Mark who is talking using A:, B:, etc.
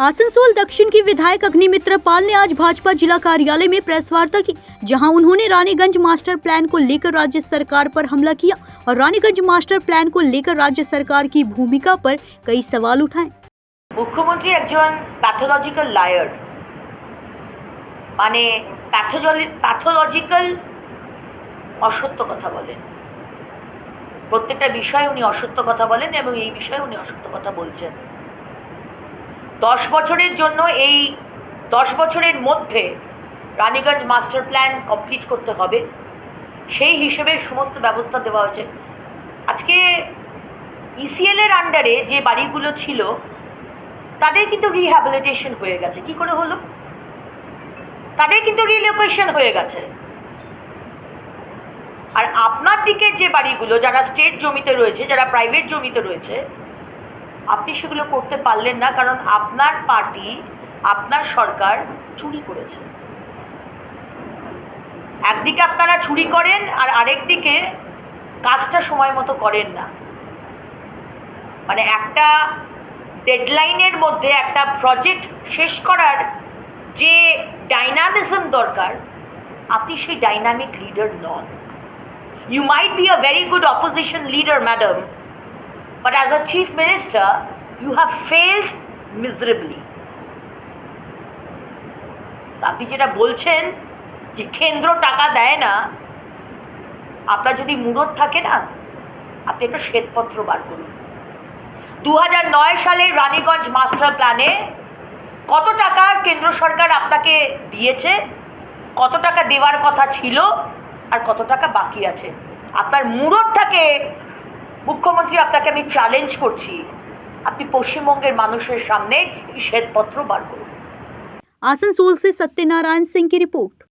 A: आसनसोल दक्षिण की विधायक अग्निमित्र पाल ने आज भाजपा जिला कार्यालय में प्रेस वार्ता की, जहां उन्होंने रानीगंज मास्टर प्लान को लेकर राज्य सरकार पर हमला किया और रानीगंज मास्टर प्लान को लेकर राज्य सरकार की भूमिका पर कई सवाल उठाए।
B: मुख्यमंत्री एकजन पैथोलॉजिकल लायर माने पैथोलॉजिकल असत्य कथा बोलेन। प्रत्येकटा विषय उनी असत्य कथा बोलेन एबं এই বিষয়ে উনি असत्य कथा বলছেন। 10 বছরের জন্য এই 10 বছরের মধ্যে রানীগঞ্জ মাস্টার প্ল্যান কমপ্লিট করতে হবে, সেই হিসেবে সমস্ত ব্যবস্থা দেওয়া হয়েছে। আজকে ইসিএল এর আন্ডারে যে বাড়িগুলো ছিল তাদের কিন্তু রিহ্যাবিলিটেশন হয়ে গেছে। কি করে হলো? তাদের কিন্তু রিলোকেশন হয়ে গেছে। আর আপনার দিকে যে বাড়িগুলো যারা স্টেট জমিতে রয়েছে, যারা প্রাইভেট জমিতে রয়েছে, আপনি সেগুলো করতে পারলেন না, কারণ আপনার পার্টি, আপনার সরকার চুরি করেছে। একদিকে আপনারা চুরি করেন আর আরেকদিকে কাজটা সময় মতো করেন না। মানে একটা ডেডলাইনের মধ্যে একটা প্রজেক্ট শেষ করার যে ডাইনামিজম দরকার, আপনি সেই ডাইনামিক লিডার নন। You might be a very good opposition leader madam, but as a chief minister you have failed miserably. আপনি যেটা বলছেন যে কেন্দ্র টাকা দেয় না, আপনার যদি মুরদ থাকে না, আপনি একটা শ্বেতপত্র বার করুন। 2009 সালে রানীগঞ্জ মাস্টার প্ল্যানে কত টাকা কেন্দ্র সরকার আপনাকে দিয়েছে, কত টাকা দেওয়ার কথা ছিল আর কত টাকা বাকি আছে। আপনার মুরদ থাকে, মুখ্যমন্ত্রী আপনাকে আমি চ্যালেঞ্জ করছি, আপনি পশ্চিমবঙ্গের মানুষের সামনে এই শ্বেতপত্র বার করুন।
A: आसनसोल से सत्यनारायण सिंह की रिपोर्ट।